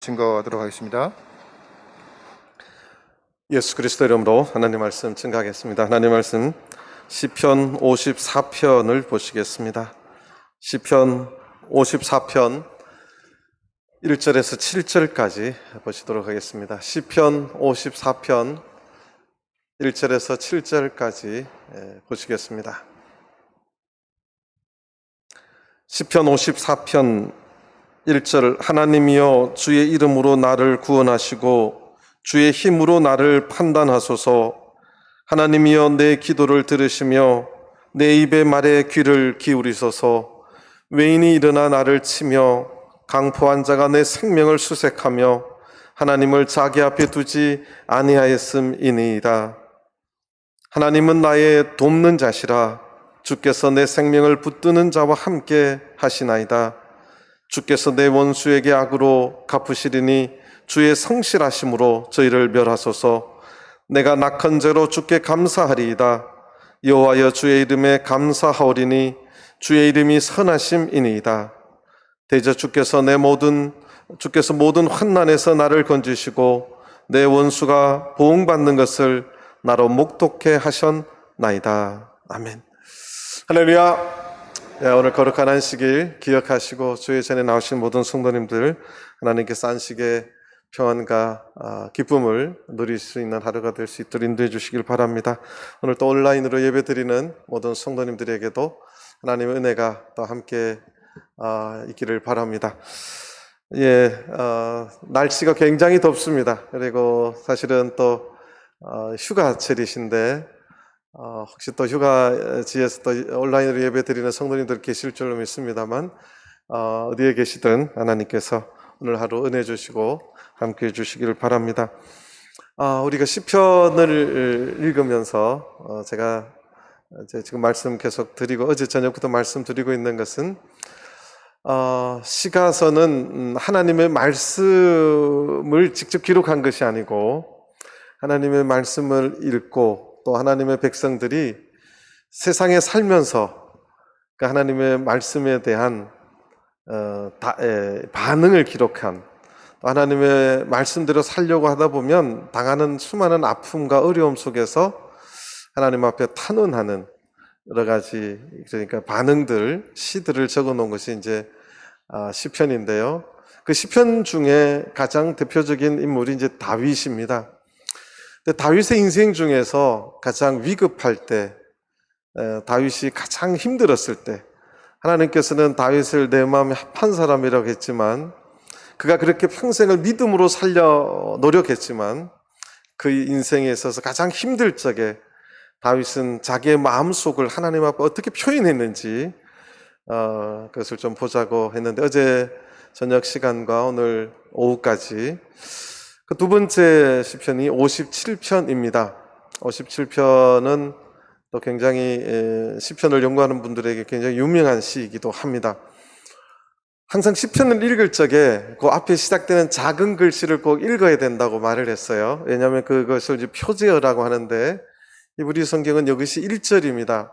증거하도록 하겠습니다. 예수 그리스도 이름으로 하나님 말씀 증거하겠습니다. 하나님 말씀 시편 54편을 보시겠습니다. 시편 54편 1절에서 7절까지 보시도록 하겠습니다. 시편 54편 1절에서 7절까지 보시겠습니다. 시편 54편 1절 하나님이여 주의 이름으로 나를 구원하시고 주의 힘으로 나를 판단하소서. 하나님이여 내 기도를 들으시며 내 입의 말에 귀를 기울이소서. 외인이 일어나 나를 치며 강포한 자가 내 생명을 수색하며 하나님을 자기 앞에 두지 아니하였음이니이다. 하나님은 나의 돕는 자시라. 주께서 내 생명을 붙드는 자와 함께 하시나이다. 주께서 내 원수에게 악으로 갚으시리니 주의 성실하심으로 저희를 멸하소서. 내가 낙한 죄로 주께 감사하리이다. 여호와여 주의 이름에 감사하오리니 주의 이름이 선하심이니이다. 대저 주께서 모든 환난에서 나를 건지시고 내 원수가 보응받는 것을 나로 목독해 하셨나이다. 아멘. 할렐루야. 오늘 거룩한 안식일 기억하시고 주의 전에 나오신 모든 성도님들 하나님께서 안식의 평안과 기쁨을 누릴 수 있는 하루가 될 수 있도록 인도해 주시길 바랍니다. 오늘 또 온라인으로 예배드리는 모든 성도님들에게도 하나님의 은혜가 또 함께 있기를 바랍니다. 날씨가 굉장히 덥습니다. 그리고 사실은 또 휴가철이신데 혹시 또 휴가지에서 또 온라인으로 예배드리는 성도님들 계실 줄로 믿습니다만 어디에 계시든 하나님께서 오늘 하루 은혜 주시고 함께 해 주시기를 바랍니다. 우리가 시편을 읽으면서 제가 지금 말씀 계속 드리고 어제 저녁부터 말씀 드리고 있는 것은 시가서는 하나님의 말씀을 직접 기록한 것이 아니고 하나님의 말씀을 읽고 또 하나님의 백성들이 세상에 살면서 그 하나님의 말씀에 대한 반응을 기록한, 또 하나님의 말씀대로 살려고 하다 보면 당하는 수많은 아픔과 어려움 속에서 하나님 앞에 탄원하는 여러 가지 그러니까 반응들, 시들을 적어 놓은 것이 이제 시편인데요. 그 시편 중에 가장 대표적인 인물이 이제 다윗입니다. 다윗의 인생 중에서 가장 위급할 때, 다윗이 가장 힘들었을 때, 하나님께서는 다윗을 내 마음에 합한 사람이라고 했지만, 그가 그렇게 평생을 믿음으로 살려 노력했지만, 그 인생에 있어서 가장 힘들 적에 다윗은 자기의 마음속을 하나님 앞에 어떻게 표현했는지, 그것을 좀 보자고 했는데, 어제 저녁 시간과 오늘 오후까지 그 두 번째 시편이 57편입니다. 57편은 또 굉장히 시편을 연구하는 분들에게 굉장히 유명한 시이기도 합니다. 항상 시편을 읽을 적에 그 앞에 시작되는 작은 글씨를 꼭 읽어야 된다고 말을 했어요. 왜냐하면 그것을 이제 표제어라고 하는데 우리 성경은 이것이 1절입니다.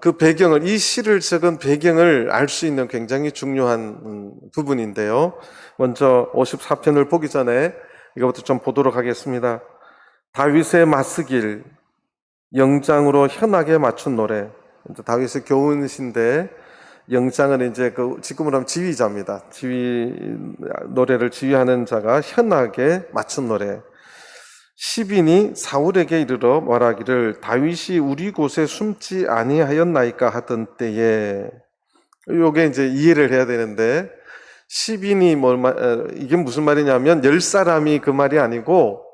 그 배경을, 이 시를 적은 배경을 알 수 있는 굉장히 중요한 부분인데요. 먼저 54편을 보기 전에 이것부터 좀 보도록 하겠습니다. 다윗의 맞쓰길, 영장으로 현악에 맞춘 노래. 다윗의 교훈신데 영장은 이제 지금으로 하면 지휘자입니다. 노래를 지휘하는 자가 현악에 맞춘 노래. 시빈이 사울에게 이르러 말하기를 다윗이 우리 곳에 숨지 아니하였나이까 하던 때에, 요게 이제 이해를 해야 되는데, 시빈이 이게 무슨 말이냐면 10사람이 그 말이 아니고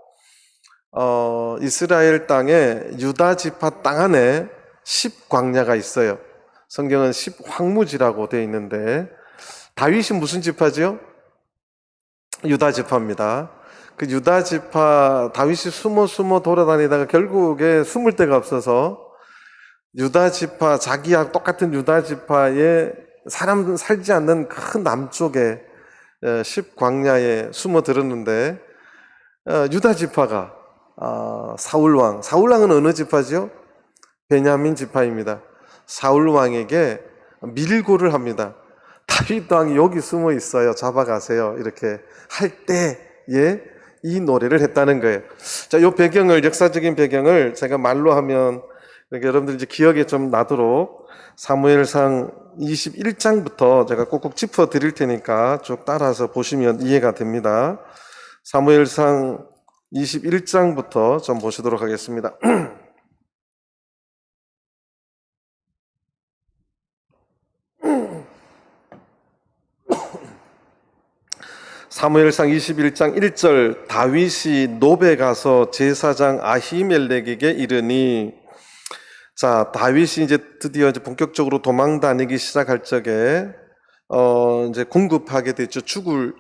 이스라엘 땅에 유다 지파 땅 안에 10광야가 있어요. 성경은 10황무지라고 되어 있는데 다윗이 무슨 지파죠? 유다 지파입니다. 그 유다 지파, 다윗이 숨어 돌아다니다가 결국에 숨을 데가 없어서 유다 지파, 자기와 똑같은 유다 지파에 사람 살지 않는 큰 남쪽에 10광야에 숨어 들었는데 유다 지파가 사울왕은 어느 지파죠? 베냐민 지파입니다. 사울왕에게 밀고를 합니다. 다윗 왕이 여기 숨어 있어요. 잡아가세요. 이렇게 할 때에 이 노래를 했다는 거예요. 자, 이 배경을, 역사적인 배경을 제가 말로 하면, 그러니까 여러분들 이제 기억에 좀 나도록 사무엘상 21장부터 제가 꼭꼭 짚어 드릴 테니까 쭉 따라서 보시면 이해가 됩니다. 사무엘상 21장부터 좀 보시도록 하겠습니다. 사무엘상 21장 1절, 다윗이 노베 가서 제사장 아히멜렉에게 이르니, 자, 다윗이 이제 드디어 이제 본격적으로 도망 다니기 시작할 적에 이제 공급하게 됐죠. 죽을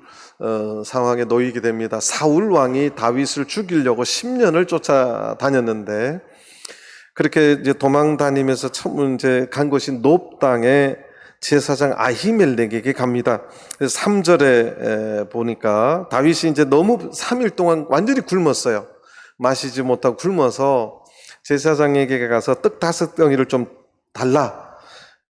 상황에 놓이게 됩니다. 사울 왕이 다윗을 죽이려고 10년을 쫓아다녔는데, 그렇게 이제 도망 다니면서 처음 이제 간 곳이 놉 땅에 제사장 아히멜렉에게 갑니다. 그래서 3절에 보니까 다윗이 이제 너무 3일 동안 완전히 굶었어요. 마시지 못하고 굶어서 제사장에게 가서 떡 5덩이를 좀 달라.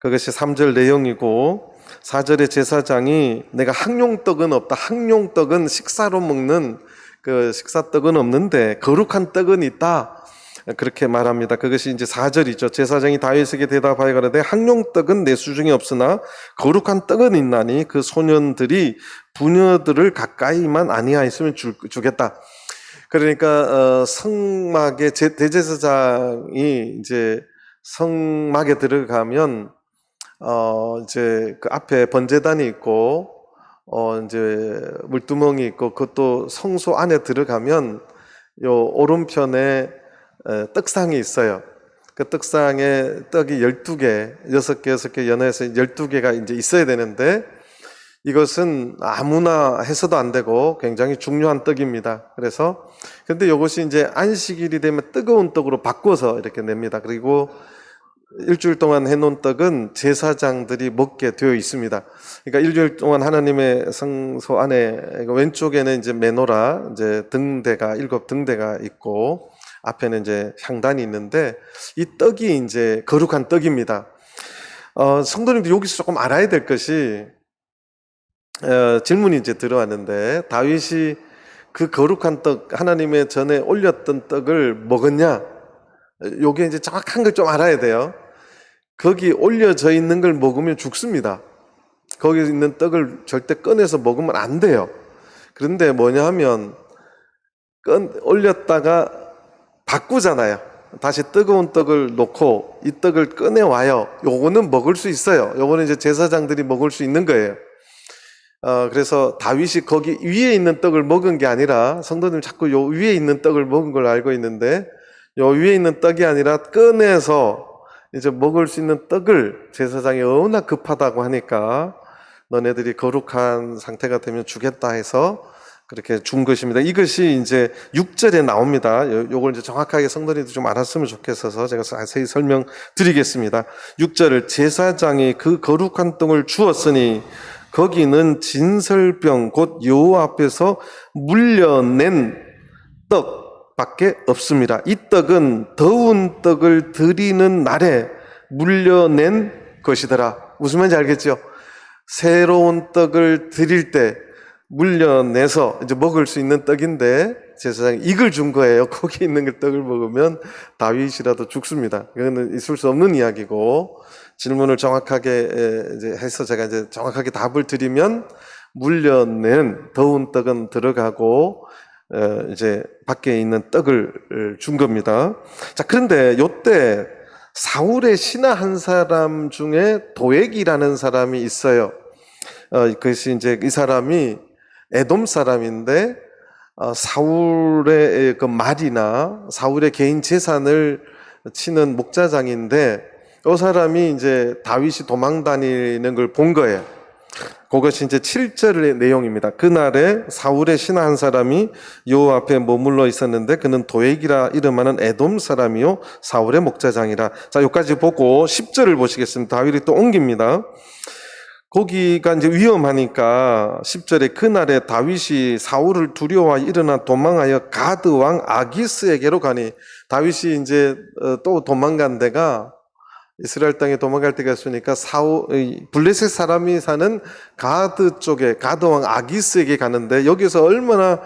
그것이 3절 내용이고, 4절에 제사장이 내가 항용떡은 없다. 항용떡은 식사로 먹는 그 식사떡은 없는데 거룩한 떡은 있다. 그렇게 말합니다. 그것이 이제 4절이죠. 제사장이 다윗에게 대답하여 가로되 항용떡은 내 수중에 없으나 거룩한 떡은 있나니 그 소년들이 부녀들을 가까이만 아니하였으면 주겠다. 그러니까 성막에 대제사장이 이제 성막에 들어가면 이제 그 앞에 번제단이 있고 이제 물두멍이 있고, 그것도 성소 안에 들어가면 요 오른편에 떡상이 있어요. 그 떡상에 떡이 12개, 6개, 6개 연해서 12개가 이제 있어야 되는데, 이것은 아무나 해서도 안 되고 굉장히 중요한 떡입니다. 그래서, 근데 이것이 이제 안식일이 되면 뜨거운 떡으로 바꿔서 이렇게 냅니다. 그리고 일주일 동안 해놓은 떡은 제사장들이 먹게 되어 있습니다. 그러니까 일주일 동안 하나님의 성소 안에 왼쪽에는 이제 메노라, 이제 등대가 7등대가 있고, 앞에는 이제 향단이 있는데, 이 떡이 이제 거룩한 떡입니다. 성도님들 여기서 조금 알아야 될 것이, 질문이 이제 들어왔는데, 다윗이 그 거룩한 떡, 하나님의 전에 올렸던 떡을 먹었냐? 요게 이제 정확한 걸 좀 알아야 돼요. 거기 올려져 있는 걸 먹으면 죽습니다. 거기 있는 떡을 절대 꺼내서 먹으면 안 돼요. 그런데 뭐냐 하면, 올렸다가 바꾸잖아요. 다시 뜨거운 떡을 놓고 이 떡을 꺼내와요. 요거는 먹을 수 있어요. 요거는 이제 제사장들이 먹을 수 있는 거예요. 그래서 다윗이 거기 위에 있는 떡을 먹은 게 아니라, 성도님 자꾸 요 위에 있는 떡을 먹은 걸 알고 있는데, 요 위에 있는 떡이 아니라 꺼내서 이제 먹을 수 있는 떡을 제사장이 너무나 급하다고 하니까 너네들이 거룩한 상태가 되면 주겠다 해서 그렇게 준 것입니다. 이것이 이제 6절에 나옵니다. 요걸 이제 정확하게 성도님들 좀 알았으면 좋겠어서 제가 자세히 설명드리겠습니다. 6절을 제사장이 그 거룩한 떡을 주었으니 거기는 진설병 곧 여호와 앞에서 물려낸 떡밖에 없습니다. 이 떡은 더운 떡을 드리는 날에 물려낸 것이더라. 무슨 말인지 알겠죠? 새로운 떡을 드릴 때 물려내서 이제 먹을 수 있는 떡인데 제사장이 이걸 준 거예요. 거기 있는 그 떡을 먹으면 다윗이라도 죽습니다. 이거는 있을 수 없는 이야기고, 질문을 정확하게 이제 해서 제가 이제 정확하게 답을 드리면 물려낸 더운 떡은 들어가고 이제 밖에 있는 떡을 준 겁니다. 자, 그런데 요때 사울의 신하 한 사람 중에 도액이라는 사람이 있어요. 그것이 이제 이 사람이 에돔 사람인데 사울의 그 말이나 사울의 개인 재산을 치는 목자장인데, 이 사람이 이제 다윗이 도망 다니는 걸 본 거예요. 그것이 이제 7절의 내용입니다. 그날에 사울의 신하 한 사람이 여호와 앞에 머물러 있었는데 그는 도액이라 이름하는 에돔 사람이요 사울의 목자장이라. 자, 여기까지 보고 10절을 보시겠습니다. 다윗이 또 옮깁니다. 거기가 이제 위험하니까 10절에 그날에 다윗이 사울을 두려워하여 일어나 도망하여 가드 왕 아기스에게로 가니, 다윗이 이제 또 도망간 데가 이스라엘 땅에 도망갈 때가 있으니까 블레셋 사람이 사는 가드 쪽에 가드 왕 아기스에게 가는데 여기서 얼마나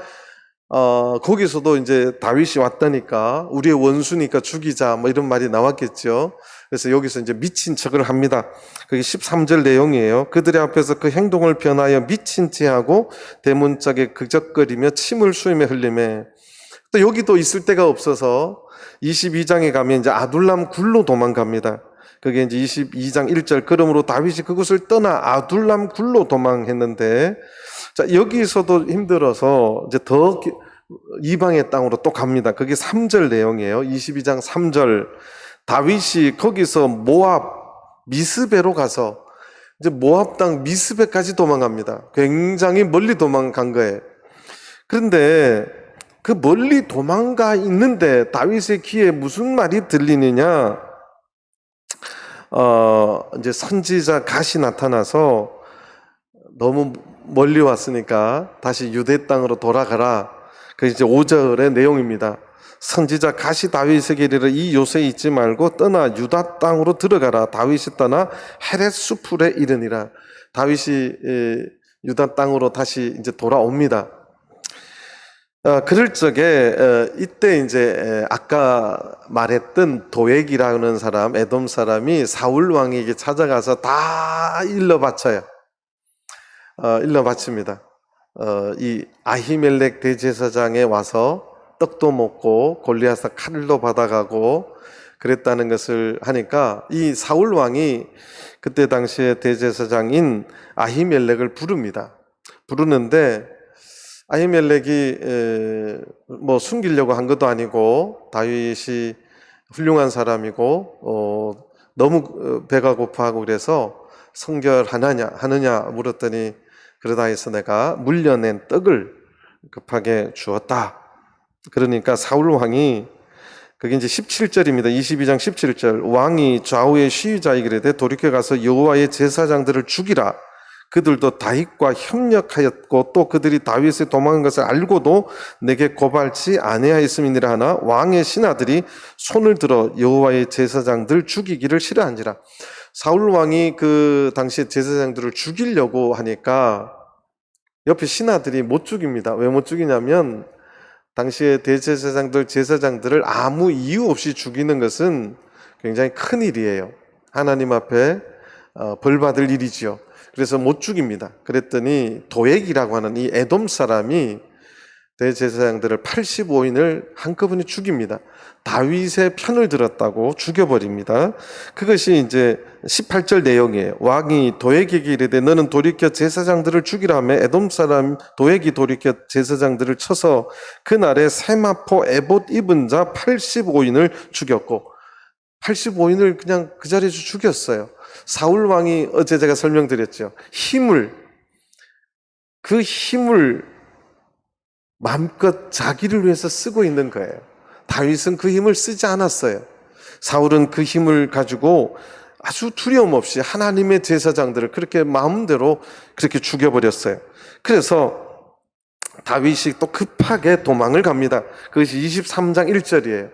거기서도 이제 다윗이 왔다니까 우리의 원수니까 죽이자 뭐 이런 말이 나왔겠죠. 그래서 여기서 이제 미친 척을 합니다. 그게 13절 내용이에요. 그들의 앞에서 그 행동을 변하여 미친 체하고 대문짝에 그적거리며 침을 수임에 흘리매 또 여기도 있을 데가 없어서 22장에 가면 이제 아둘람 굴로 도망갑니다. 그게 이제 22장 1절 그러므로 다윗이 그곳을 떠나 아둘람 굴로 도망했는데 자 여기서도 힘들어서 이제 더 이방의 땅으로 또 갑니다. 그게 3절 내용이에요. 22장 3절 다윗이 거기서 모압 미스베로 가서 이제 모압 땅 미스베까지 도망갑니다. 굉장히 멀리 도망간 거예요. 그런데 그 멀리 도망가 있는데 다윗의 귀에 무슨 말이 들리느냐? 이제 선지자 갓이 나타나서 너무 멀리 왔으니까 다시 유대 땅으로 돌아가라. 그 이제 5절의 내용입니다. 선지자 갓이 다윗에게 이르러 이 요새에 있지 말고 떠나 유다 땅으로 들어가라. 다윗이 떠나 헤렛 수풀에 이르니라. 다윗이 유다 땅으로 다시 이제 돌아옵니다. 그럴 적에 이때 이제 아까 말했던 도액이라는 사람, 에돔 사람이 사울 왕에게 찾아가서 다 일러 바쳐요. 일러 바칩니다. 이 아히멜렉 대제사장에 와서 떡도 먹고 골리앗의 칼도 받아가고 그랬다는 것을 하니까 이 사울 왕이 그때 당시에 대제사장인 아히멜렉을 부릅니다. 부르는데 아히멜렉이 뭐 숨기려고 한 것도 아니고 다윗이 훌륭한 사람이고 너무 배가 고파하고 그래서 성결하느냐 물었더니 그러다 해서 내가 물려낸 떡을 급하게 주었다. 그러니까 사울 왕이 그게 이제 17절입니다. 22장 17절 왕이 좌우의 시위자에게 이르되 돌이켜 가서 여호와의 제사장들을 죽이라. 그들도 다윗과 협력하였고 또 그들이 다윗의 도망한 것을 알고도 내게 고발치 아니하였음이니라 하나 왕의 신하들이 손을 들어 여호와의 제사장들 죽이기를 싫어한지라. 사울 왕이 그 당시에 제사장들을 죽이려고 하니까 옆에 신하들이 못 죽입니다. 왜 못 죽이냐면 당시에 대제사장들, 제사장들을 아무 이유 없이 죽이는 것은 굉장히 큰 일이에요. 하나님 앞에 벌 받을 일이지요. 그래서 못 죽입니다. 그랬더니 도액이라고 하는 이 에돔 사람이 대제사장들을 85인을 한꺼번에 죽입니다. 다윗의 편을 들었다고 죽여버립니다. 그것이 이제 18절 내용이에요. 왕이 도액에게 이르되 너는 돌이켜 제사장들을 죽이라 하며 에돔 사람 도액이 돌이켜 제사장들을 쳐서 그날에 세마포 에봇 입은 자 85인을 죽였고 85인을 그냥 그 자리에서 죽였어요. 사울 왕이 어제 제가 설명드렸죠. 그 힘을 마음껏 자기를 위해서 쓰고 있는 거예요. 다윗은 그 힘을 쓰지 않았어요. 사울은 그 힘을 가지고 아주 두려움 없이 하나님의 제사장들을 그렇게 마음대로 그렇게 죽여버렸어요. 그래서 다윗이 또 급하게 도망을 갑니다. 그것이 23장 1절이에요.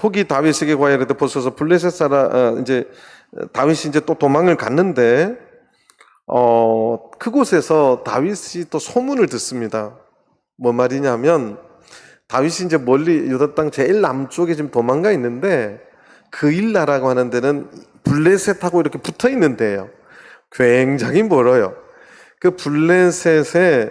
혹이 다윗에게 과야르되 벗어서 블레셋 사람 이제 다윗이 이제 또 도망을 갔는데 그곳에서 다윗이 또 소문을 듣습니다. 뭐 말이냐면 다윗이 이제 멀리 유다 땅 제일 남쪽에 지금 도망가 있는데 그일라라고 하는 데는 블레셋하고 이렇게 붙어 있는 데예요. 굉장히 멀어요. 그 블레셋에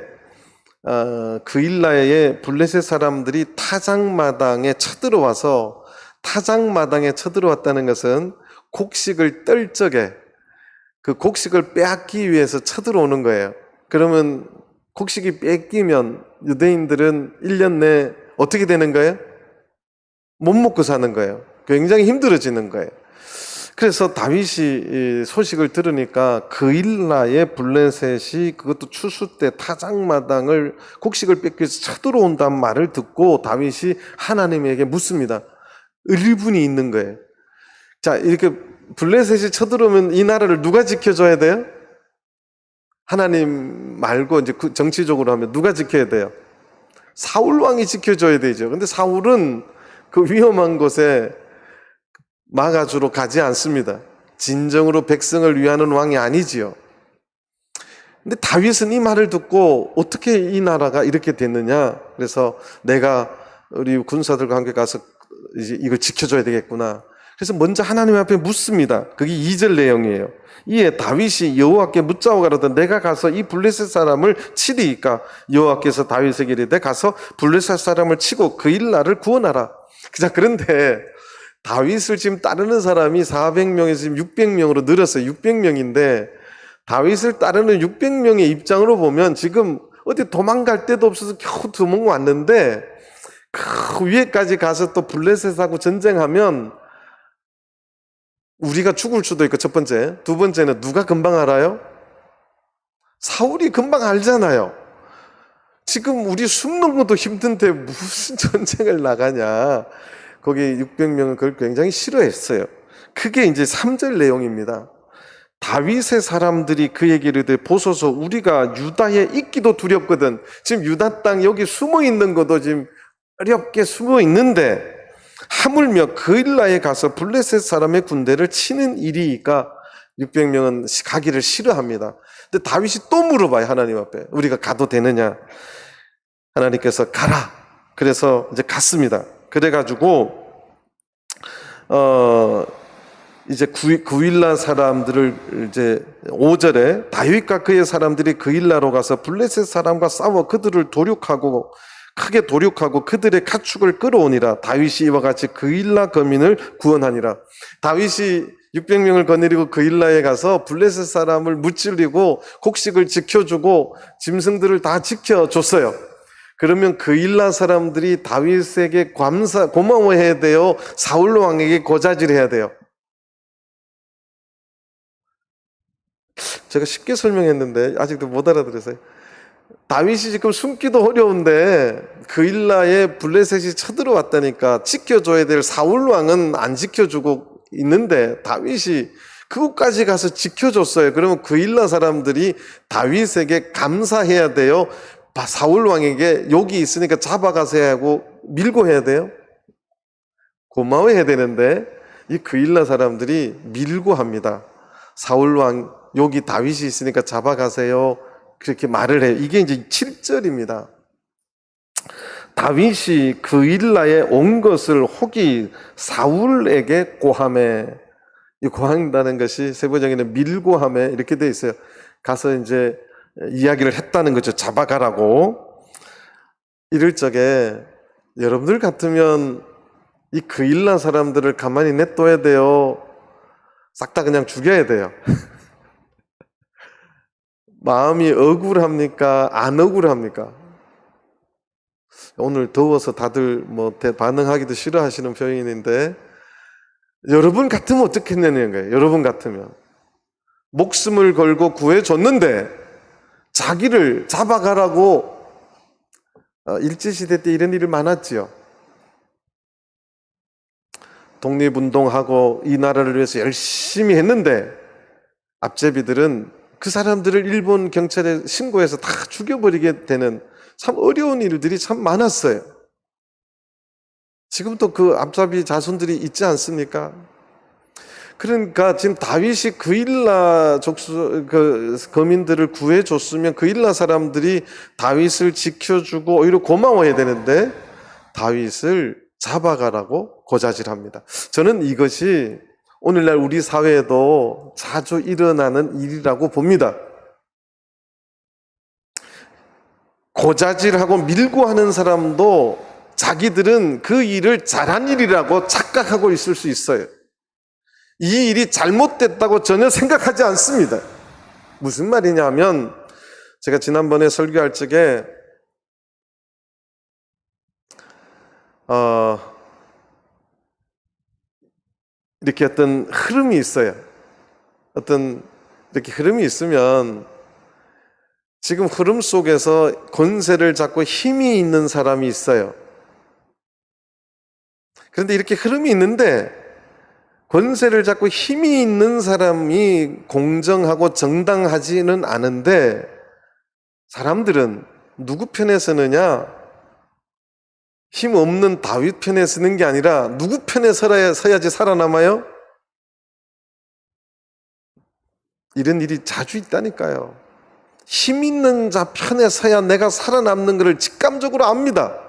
그일라에 블레셋 사람들이 타작마당에 쳐들어와서 타작마당에 쳐들어왔다는 것은 곡식을 떨 적에 그 곡식을 빼앗기 위해서 쳐들어오는 거예요. 그러면 곡식이 뺏기면 유대인들은 1년 내에 어떻게 되는 거예요? 못 먹고 사는 거예요. 굉장히 힘들어지는 거예요. 그래서 다윗이 소식을 들으니까 그일라의 블레셋이 그것도 추수 때 타작마당을 곡식을 뺏기 위해서 쳐들어온다는 말을 듣고 다윗이 하나님에게 묻습니다. 의리분이 있는 거예요. 자, 이렇게 블레셋이 쳐들어오면 이 나라를 누가 지켜줘야 돼요? 하나님 말고 이제 정치적으로 하면 누가 지켜야 돼요? 사울 왕이 지켜줘야 되죠. 근데 사울은 그 위험한 곳에 마가주로 가지 않습니다. 진정으로 백성을 위하는 왕이 아니지요. 근데 다윗은 이 말을 듣고 어떻게 이 나라가 이렇게 됐느냐? 그래서 내가 우리 군사들과 함께 가서 이제 이걸 지켜줘야 되겠구나. 그래서 먼저 하나님 앞에 묻습니다. 그게 2절 내용이에요. 이에 다윗이 여호와께 묻자고 가로되 내가 가서 이 블레셋 사람을 치리이까 여호와께서 다윗에게 이르되 가서 블레셋 사람을 치고 그 일 나를 구원하라. 자, 그런데 다윗을 지금 따르는 사람이 400명에서 지금 600명으로 늘었어요. 600명인데 다윗을 따르는 600명의 입장으로 보면 지금 어디 도망갈 데도 없어서 겨우 도망왔는데 그 위에까지 가서 또 블레셋하고 전쟁하면 우리가 죽을 수도 있고, 첫 번째. 두 번째는 누가 금방 알아요? 사울이 금방 알잖아요. 지금 우리 숨는 것도 힘든데 무슨 전쟁을 나가냐. 거기 600명은 그걸 굉장히 싫어했어요. 그게 이제 3절 내용입니다. 다윗의 사람들이 그에게 이르되 보소서 우리가 유다에 있기도 두렵거든. 지금 유다 땅 여기 숨어 있는 것도 지금 어렵게 숨어 있는데 하물며 그일라에 가서 블레셋 사람의 군대를 치는 일이니까 600명은 가기를 싫어합니다. 근데 다윗이 또 물어봐요. 하나님 앞에 우리가 가도 되느냐. 하나님께서 가라. 그래서 이제 그래가지고 이제 그일라 사람들을 이제 5절에 다윗과 그의 사람들이 그일라로 가서 블레셋 사람과 싸워 그들을 크게 도륙하고 그들의 가축을 끌어오니라. 다윗이 이와 같이 그일라 거민을 구원하니라. 다윗이 600명을 거느리고 그일라에 가서 블레셋 사람을 무찔리고 곡식을 지켜주고 짐승들을 다 지켜줬어요. 그러면 그일라 사람들이 다윗에게 고마워해야 돼요? 사울 왕에게 고자질해야 돼요? 제가 쉽게 설명했는데 아직도 못 알아들으세요? 다윗이 지금 숨기도 어려운데 그일라에 블레셋이 쳐들어왔다니까 지켜줘야 될 사울 왕은 안 지켜주고 있는데 다윗이 그곳까지 가서 지켜줬어요. 그러면 그일라 사람들이 다윗에게 감사해야 돼요? 사울 왕에게 여기 있으니까 잡아가세요 하고 밀고 해야 돼요? 고마워해야 되는데 이 그일라 사람들이 밀고 합니다. 사울 왕 여기 다윗이 있으니까 잡아가세요. 그렇게 말을 해요. 이게 이제 7절입니다. 다윗이 그일라에 온 것을 혹이 사울에게 고하매, 이 고한다는 것이 세번역에는 밀고하매 이렇게 돼 있어요. 가서 이제 이야기를 했다는 거죠. 잡아가라고. 이럴 적에 여러분들 같으면 이 그일라 사람들을 가만히 냅둬야 돼요? 싹 다 그냥 죽여야 돼요? 마음이 억울합니까? 안 억울합니까? 오늘 더워서 다들 반응하기도 싫어하시는 표현인데 여러분 같으면 어떻게 했냐는 거예요. 여러분 같으면 목숨을 걸고 구해줬는데 자기를 잡아가라고. 일제시대 때 이런 일이 많았지요. 독립운동하고 이 나라를 위해서 열심히 했는데 앞제비들은 그 사람들을 일본 경찰에 신고해서 다 죽여버리게 되는 참 어려운 일들이 참 많았어요. 지금도 그 앞잡이 자손들이 있지 않습니까? 그러니까 지금 다윗이 그일라 거민들을 구해줬으면 그일라 사람들이 다윗을 지켜주고 오히려 고마워해야 되는데 다윗을 잡아가라고 고자질합니다. 저는 이것이 오늘날 우리 사회에도 자주 일어나는 일이라고 봅니다. 고자질하고 밀고 하는 사람도 자기들은 그 일을 잘한 일이라고 착각하고 있을 수 있어요. 이 일이 잘못됐다고 전혀 생각하지 않습니다. 무슨 말이냐면 제가 지난번에 설교할 적에 이렇게 어떤 흐름이 있어요. 어떤 이렇게 흐름이 있으면 지금 흐름 속에서 권세를 잡고 힘이 있는 사람이 있어요. 그런데 이렇게 흐름이 있는데 권세를 잡고 힘이 있는 사람이 공정하고 정당하지는 않은데 사람들은 누구 편에 서느냐? 힘 없는 다윗 편에 서는 게 아니라 누구 편에 서야지 살아남아요? 이런 일이 자주 있다니까요. 힘 있는 자 편에 서야 내가 살아남는 것을 직감적으로 압니다.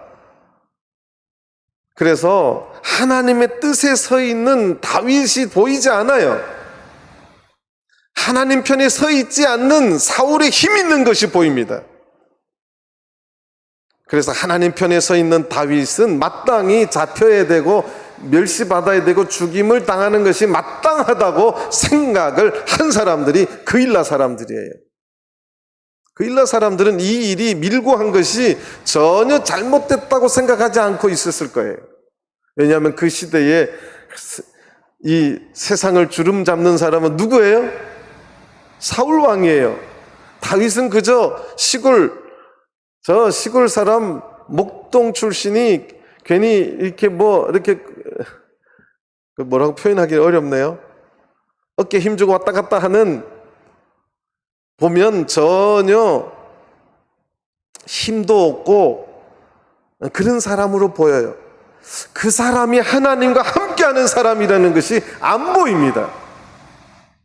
그래서 하나님의 뜻에 서 있는 다윗이 보이지 않아요. 하나님 편에 서 있지 않는 사울의 힘 있는 것이 보입니다. 그래서 하나님 편에 서 있는 다윗은 마땅히 잡혀야 되고 멸시받아야 되고 죽임을 당하는 것이 마땅하다고 생각을 한 사람들이 그일라 사람들이에요. 그일라 사람들은 이 일이 밀고 한 것이 전혀 잘못됐다고 생각하지 않고 있었을 거예요. 왜냐하면 그 시대에 이 세상을 주름 잡는 사람은 누구예요? 사울 왕이에요. 다윗은 그저 시골 사람 목동 출신이 괜히 이렇게 뭐라고 표현하기 어렵네요. 어깨 힘주고 왔다 갔다 하는, 보면 전혀 힘도 없고 그런 사람으로 보여요. 그 사람이 하나님과 함께하는 사람이라는 것이 안 보입니다.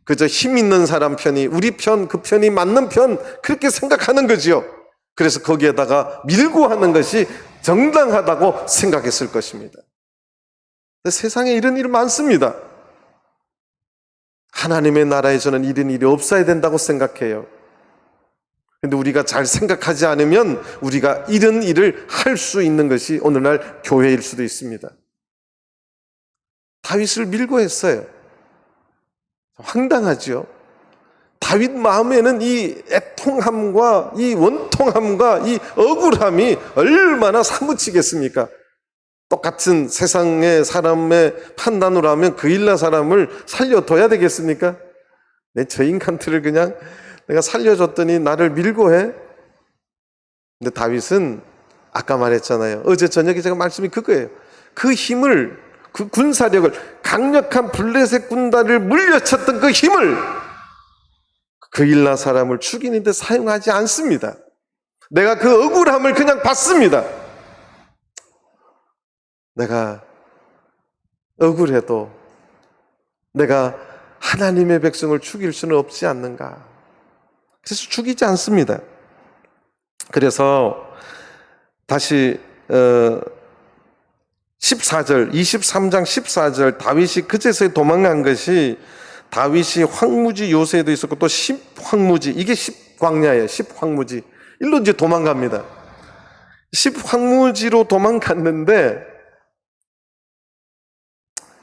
그저 힘 있는 사람 편이, 우리 편, 그 편이 맞는 편, 그렇게 생각하는 거지요. 그래서 거기에다가 밀고 하는 것이 정당하다고 생각했을 것입니다. 세상에 이런 일 많습니다. 하나님의 나라에서는 이런 일이 없어야 된다고 생각해요. 그런데 우리가 잘 생각하지 않으면 우리가 이런 일을 할 수 있는 것이 오늘날 교회일 수도 있습니다. 다윗을 밀고 했어요. 황당하죠. 다윗 마음에는 이 애통함과 이 원통함과 이 억울함이 얼마나 사무치겠습니까? 똑같은 세상의 사람의 판단으로 하면 그일라 사람을 살려둬야 되겠습니까? 저 인간들을 그냥 내가 살려줬더니 나를 밀고 해? 근데 다윗은 아까 말했잖아요. 어제 저녁에 제가 말씀이 그거예요. 그 힘을, 그 군사력을, 강력한 블레셋 군단을 물려쳤던 그 힘을 그일라 사람을 죽이는데 사용하지 않습니다. 내가 그 억울함을 그냥 받습니다. 내가 억울해도 내가 하나님의 백성을 죽일 수는 없지 않는가. 그래서 죽이지 않습니다. 그래서 다시 14절, 23장 14절, 다윗이 그제서야 도망간 것이, 다윗이 황무지 요새도 있었고 또 10황무지, 이게 10광야예요. 10황무지. 일로 이제 도망갑니다. 10황무지로 도망갔는데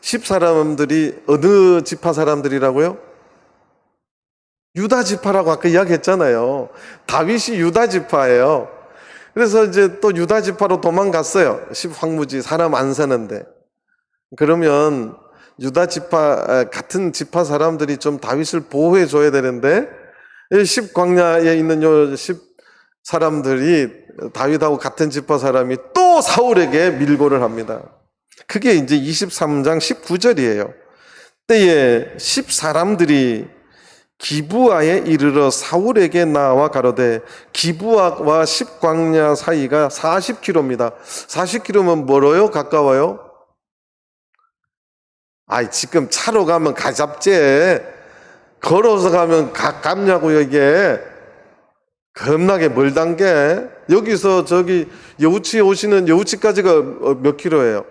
10사람들이 어느 지파 사람들이라고요? 유다 지파라고 아까 이야기했잖아요. 다윗이 유다 지파예요. 그래서 이제 또 유다 지파로 도망갔어요. 10황무지, 사람 안 사는데. 그러면 유다 지파, 같은 지파 사람들이 좀 다윗을 보호해 줘야 되는데, 10광야에 있는 요 10사람들이 다윗하고 같은 지파 사람이 또 사울에게 밀고를 합니다. 그게 이제 23장 19절이에요. 때에 10사람들이 기브아에 이르러 사울에게 나와 가로되, 기브아와 10광야 사이가 40km입니다. 40km면 멀어요? 가까워요? 지금 차로 가면 가잡제, 걸어서 가면 가깝냐고요, 이게. 겁나게 멀단 게, 여기서 저기 여우치 오시는 여우치까지가 몇 킬로예요?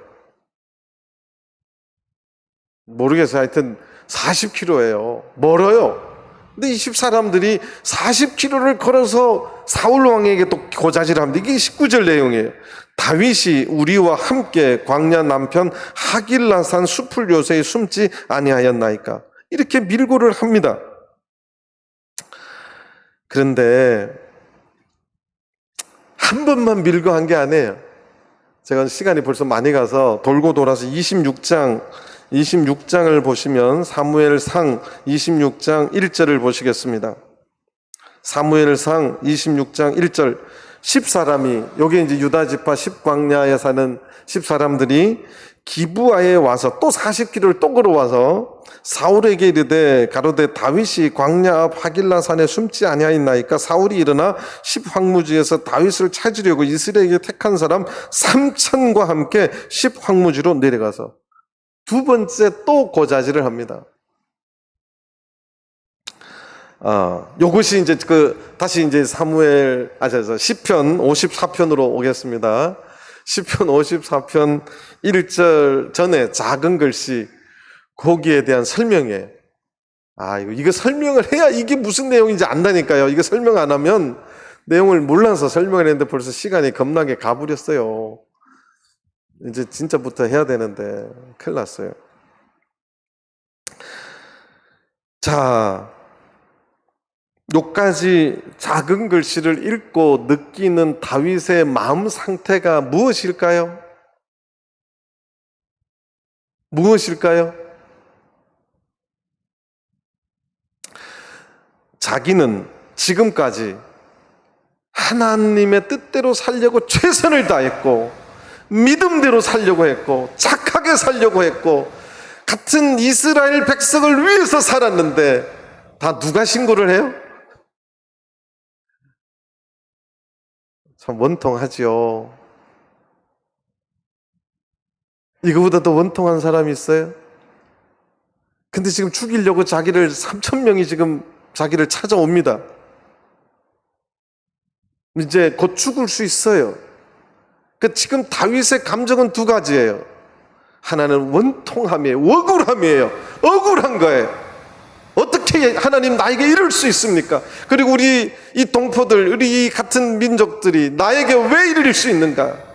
모르겠어요. 하여튼 40km예요. 멀어요. 근데 이 10사람들이 40km를 걸어서 사울 왕에게 또 고자질합니다. 이게 19절 내용이에요. 다윗이 우리와 함께 광야 남편 하길라산 숲을 요새에 숨지 아니하였나이까. 이렇게 밀고를 합니다. 그런데 한 번만 밀고 한 게 아니에요. 제가 시간이 벌써 많이 가서 돌고 돌아서 26장을 보시면 사무엘상 26장 1절을 보시겠습니다. 사무엘상 26장 1절, 10사람이, 여기 이제 유다 지파 10광야에 사는 10사람들이 기브아에 와서 또 40km를 또 걸어와서 사울에게 이르되 가로되 다윗이 광야 앞 하길라 산에 숨지 아니하였나이까. 사울이 일어나 10황무지에서 다윗을 찾으려고 이스라엘에게 택한 사람 3,000과 함께 10황무지로 내려가서 두 번째 또 고자질을 합니다. 요것이 이제 다시 이제 시편 54편으로 오겠습니다. 시편 54편 1절 전에 작은 글씨, 거기에 대한 설명이에요. 이거 설명을 해야 이게 무슨 내용인지 안다니까요. 이거 설명 안 하면 내용을 몰라서 설명을 했는데 벌써 시간이 겁나게 가버렸어요. 이제 진짜부터 해야 되는데 큰일 났어요. 자, 요까지 작은 글씨를 읽고 느끼는 다윗의 마음 상태가 무엇일까요? 무엇일까요? 자기는 지금까지 하나님의 뜻대로 살려고 최선을 다했고, 믿음대로 살려고 했고, 착하게 살려고 했고, 같은 이스라엘 백성을 위해서 살았는데 다 누가 신고를 해요? 참 원통하지요. 이거보다 더 원통한 사람이 있어요? 근데 지금 죽이려고 3,000명이 지금 자기를 찾아옵니다. 이제 곧 죽을 수 있어요. 지금 다윗의 감정은 두 가지예요. 하나는 원통함이에요. 억울함이에요. 억울한 거예요. 어떻게 하나님 나에게 이럴 수 있습니까? 그리고 우리 이 동포들, 우리 이 같은 민족들이 나에게 왜 이럴 수 있는가?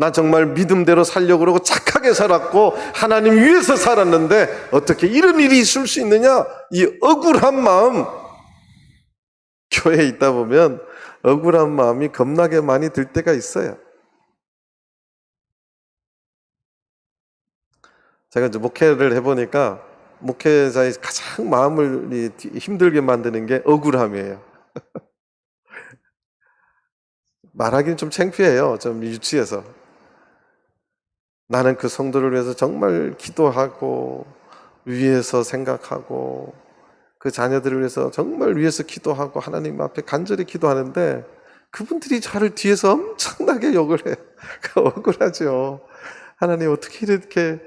나 정말 믿음대로 살려고 그러고 착하게 살았고 하나님 위해서 살았는데 어떻게 이런 일이 있을 수 있느냐? 이 억울한 마음, 교회에 있다 보면 억울한 마음이 겁나게 많이 들 때가 있어요. 제가 이제 목회를 해보니까 목회자의 가장 마음을 힘들게 만드는 게 억울함이에요. 말하기는 좀 창피해요. 좀 유치해서. 나는 그 성도를 위해서 정말 기도하고 위해서 생각하고 그 자녀들을 위해서 정말 위해서 기도하고 하나님 앞에 간절히 기도하는데 그분들이 저를 뒤에서 엄청나게 욕을 해요. 억울하죠. 하나님 어떻게 이렇게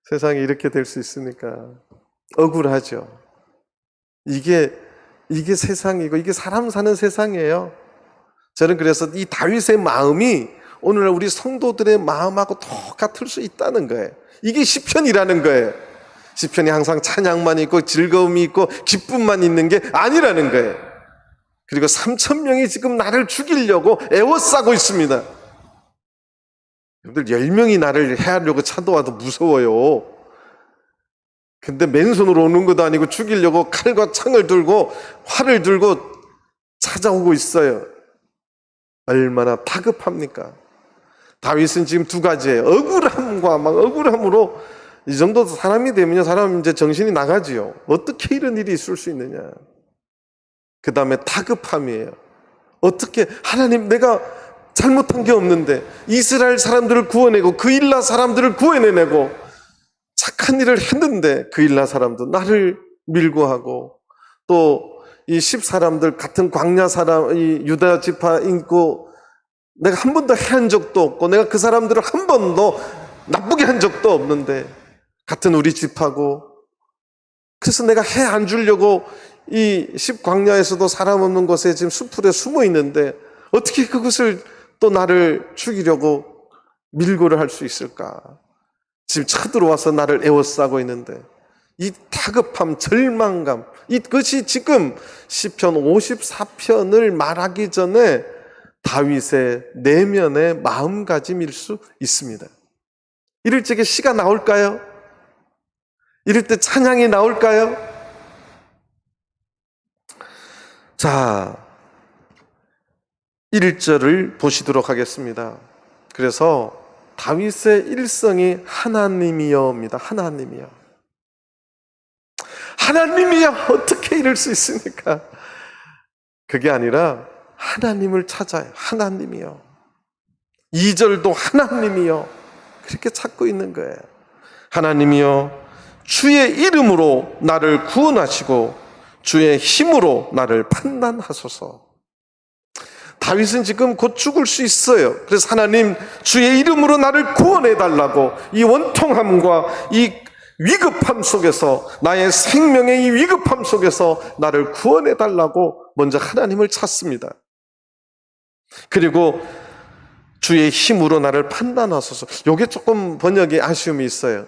세상이 이렇게 될 수 있습니까? 억울하죠. 이게 세상이고 이게 사람 사는 세상이에요. 저는 그래서 이 다윗의 마음이 오늘날 우리 성도들의 마음하고 똑같을 수 있다는 거예요. 이게 시편이라는 거예요. 시편이 항상 찬양만 있고 즐거움이 있고 기쁨만 있는 게 아니라는 거예요. 그리고 3,000명이 지금 나를 죽이려고 애워싸고 있습니다. 여러분들 10명이 나를 해하려고 찾아와도 무서워요. 근데 맨손으로 오는 것도 아니고 죽이려고 칼과 창을 들고 활을 들고 찾아오고 있어요. 얼마나 다급합니까? 다윗은 지금 두 가지예요. 억울함과 억울함으로 이 정도 사람이 되면요, 사람 이제 정신이 나가지요. 어떻게 이런 일이 있을 수 있느냐? 그 다음에 다급함이에요. 어떻게 하나님 내가 잘못한 게 없는데 이스라엘 사람들을 구원내고 그 일라 사람들을 구해내고 착한 일을 했는데 그 일라 사람도 나를 밀고 하고 또 이 10사람들 같은 광야 사람 이 유다 지파 인고 내가 한 번도 해한 적도 없고 내가 그 사람들을 한 번도 나쁘게 한 적도 없는데 같은 우리 집하고 그래서 내가 해 안 주려고 이 10광야에서도 사람 없는 곳에 지금 수풀에 숨어 있는데 어떻게 그것을 또 나를 죽이려고 밀고를 할 수 있을까? 지금 쳐들어와서 나를 에워싸고 있는데 이 다급함, 절망감 이것이 지금 시편 54편을 말하기 전에 다윗의 내면의 마음가짐일 수 있습니다. 이럴 적에 시가 나올까요? 이럴 때 찬양이 나올까요? 자, 1절을 보시도록 하겠습니다. 그래서 다윗의 일성이 하나님이여입니다. 하나님이여. 하나님이여 어떻게 이럴 수 있습니까? 그게 아니라 하나님을 찾아요. 하나님이여. 2절도 하나님이여. 그렇게 찾고 있는 거예요. 하나님이여 주의 이름으로 나를 구원하시고 주의 힘으로 나를 판단하소서. 다윗은 지금 곧 죽을 수 있어요. 그래서 하나님, 주의 이름으로 나를 구원해달라고, 이 원통함과 이 위급함 속에서, 나의 생명의 이 위급함 속에서 나를 구원해달라고 먼저 하나님을 찾습니다. 그리고 주의 힘으로 나를 판단하소서. 이게 조금 번역에 아쉬움이 있어요.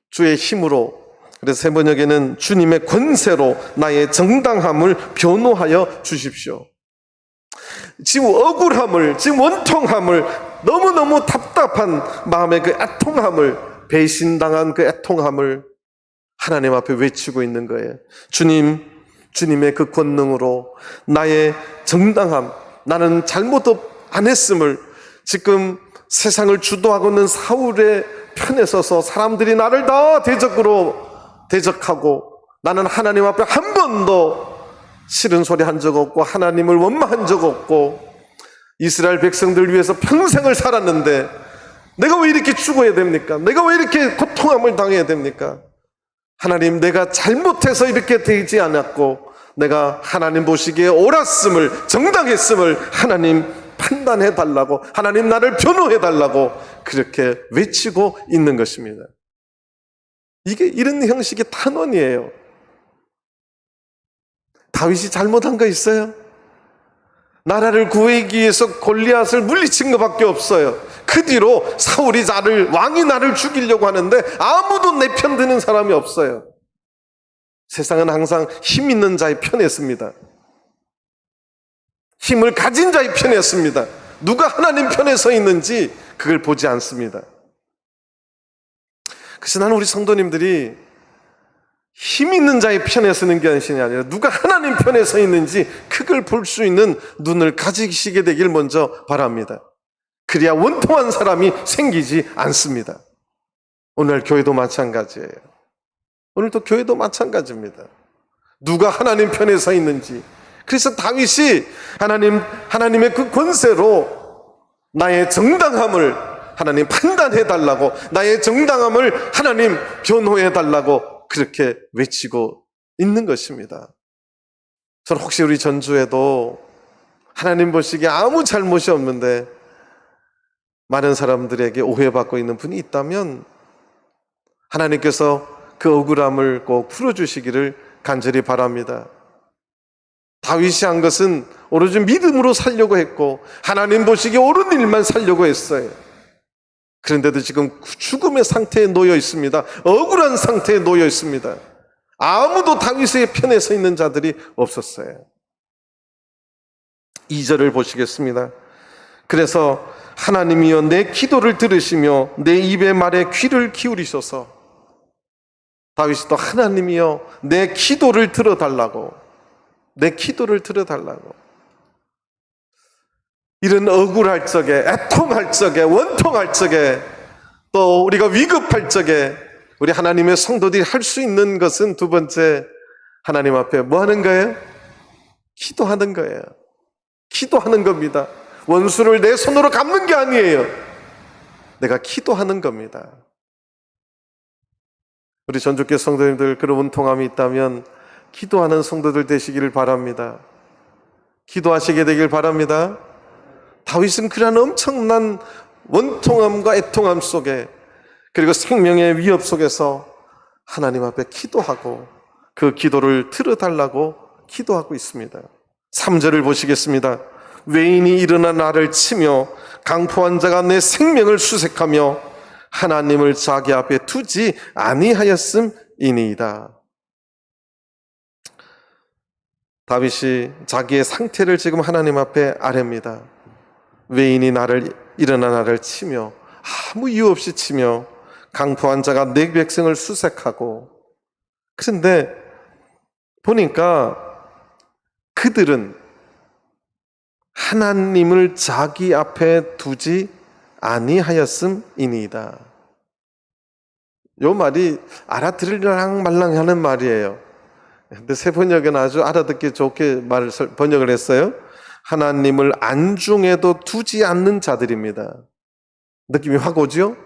주의 힘으로. 그래서 새 번역에는 주님의 권세로 나의 정당함을 변호하여 주십시오. 지금 억울함을, 지금 원통함을, 너무너무 답답한 마음의 그 애통함을, 배신당한 그 애통함을 하나님 앞에 외치고 있는 거예요. 주님, 주님의 그 권능으로 나의 정당함, 나는 잘못도 안 했음을, 지금 세상을 주도하고 있는 사울의 편에 서서 사람들이 나를 다 대적하고 나는 하나님 앞에 한 번도 싫은 소리 한 적 없고 하나님을 원망한 적 없고 이스라엘 백성들 위해서 평생을 살았는데 내가 왜 이렇게 죽어야 됩니까? 내가 왜 이렇게 고통함을 당해야 됩니까? 하나님, 내가 잘못해서 이렇게 되지 않았고 내가 하나님 보시기에 옳았음을, 정당했음을 하나님 판단해 달라고, 하나님 나를 변호해 달라고 그렇게 외치고 있는 것입니다. 이게 이런 형식의 탄원이에요. 다윗이 잘못한 거 있어요? 나라를 구하기 위해서 골리앗을 물리친 것밖에 없어요. 그 뒤로 사울이 왕이 나를 죽이려고 하는데 아무도 내 편 드는 사람이 없어요. 세상은 항상 힘 있는 자의 편에 씁니다. 힘을 가진 자의 편에 씁니다. 누가 하나님 편에 서 있는지 그걸 보지 않습니다. 그래서 나는 우리 성도님들이 힘 있는 자의 편에 서는 것이 아니라 누가 하나님 편에 서 있는지 그걸 볼 수 있는 눈을 가지시게 되길 먼저 바랍니다. 그래야 원통한 사람이 생기지 않습니다. 오늘 교회도 마찬가지예요. 오늘도 교회도 마찬가지입니다. 누가 하나님 편에 서 있는지. 그래서 다윗이 하나님의 그 권세로 나의 정당함을 하나님 판단해 달라고, 나의 정당함을 하나님 변호해 달라고 그렇게 외치고 있는 것입니다. 저는 혹시 우리 전주에도 하나님 보시기에 아무 잘못이 없는데 많은 사람들에게 오해받고 있는 분이 있다면 하나님께서 그 억울함을 꼭 풀어주시기를 간절히 바랍니다. 다윗이 한 것은 오로지 믿음으로 살려고 했고 하나님 보시기에 옳은 일만 살려고 했어요. 그런데도 지금 죽음의 상태에 놓여 있습니다. 억울한 상태에 놓여 있습니다. 아무도 다윗의 편에 서 있는 자들이 없었어요. 2절을 보시겠습니다. 그래서 하나님이여 내 기도를 들으시며 내 입의 말에 귀를 기울이셔서, 다윗이 또 하나님이여 내 기도를 들어달라고, 내 기도를 들어달라고. 이런 억울할 적에, 애통할 적에, 원통할 적에, 또 우리가 위급할 적에 우리 하나님의 성도들이 할 수 있는 것은 두 번째, 하나님 앞에 뭐 하는 거예요? 기도하는 거예요. 기도하는 겁니다. 원수를 내 손으로 갚는 게 아니에요. 내가 기도하는 겁니다. 우리 전주교회 성도님들 그런 원통함이 있다면 기도하는 성도들 되시기를 바랍니다. 기도하시게 되길 바랍니다. 다윗은 그러한 엄청난 원통함과 애통함 속에, 그리고 생명의 위협 속에서 하나님 앞에 기도하고 그 기도를 들어달라고 기도하고 있습니다. 3절을 보시겠습니다. 외인이 일어나 나를 치며 강포한 자가 내 생명을 수색하며 하나님을 자기 앞에 두지 아니하였음이니이다. 다윗이 자기의 상태를 지금 하나님 앞에 아뢰입니다. 외인이 일어나 나를 치며, 아무 이유 없이 치며 강포한 자가 내 백성을 수색하고. 그런데 보니까 그들은 하나님을 자기 앞에 두지 아니하였음이니이다. 이 말이 알아들으랑 말랑 하는 말이에요. 근데 새 번역은 아주 알아듣기 좋게 번역을 했어요. 하나님을 안중에도 두지 않는 자들입니다. 느낌이 확 오죠?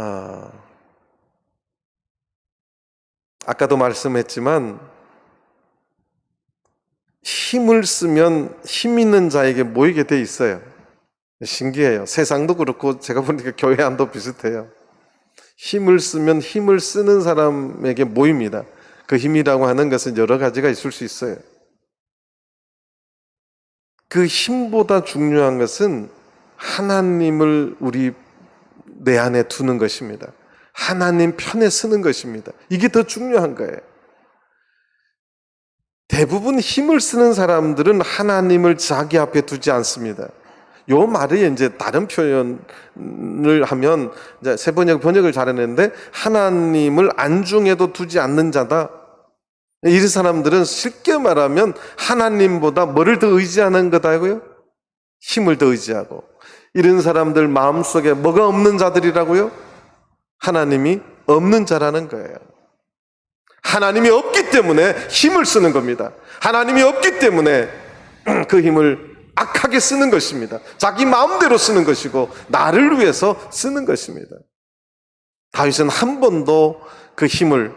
아, 아까도 말씀했지만 힘을 쓰면 힘 있는 자에게 모이게 돼 있어요. 신기해요. 세상도 그렇고 제가 보니까 교회 안도 비슷해요. 힘을 쓰면 힘을 쓰는 사람에게 모입니다. 그 힘이라고 하는 것은 여러 가지가 있을 수 있어요. 그 힘보다 중요한 것은 하나님을 우리 내 안에 두는 것입니다. 하나님 편에 서는 것입니다. 이게 더 중요한 거예요. 대부분 힘을 쓰는 사람들은 하나님을 자기 앞에 두지 않습니다. 요 말이 이제 다른 표현을 하면 이제 새 번역을 잘해냈는데 하나님을 안중에도 두지 않는 자다. 이 사람들은 쉽게 말하면 하나님보다 뭐를 더 의지하는 거다고요? 힘을 더 의지하고. 이런 사람들 마음속에 뭐가 없는 자들이라고요? 하나님이 없는 자라는 거예요. 하나님이 없기 때문에 힘을 쓰는 겁니다. 하나님이 없기 때문에 그 힘을 악하게 쓰는 것입니다. 자기 마음대로 쓰는 것이고 나를 위해서 쓰는 것입니다. 다윗은 한 번도 그 힘을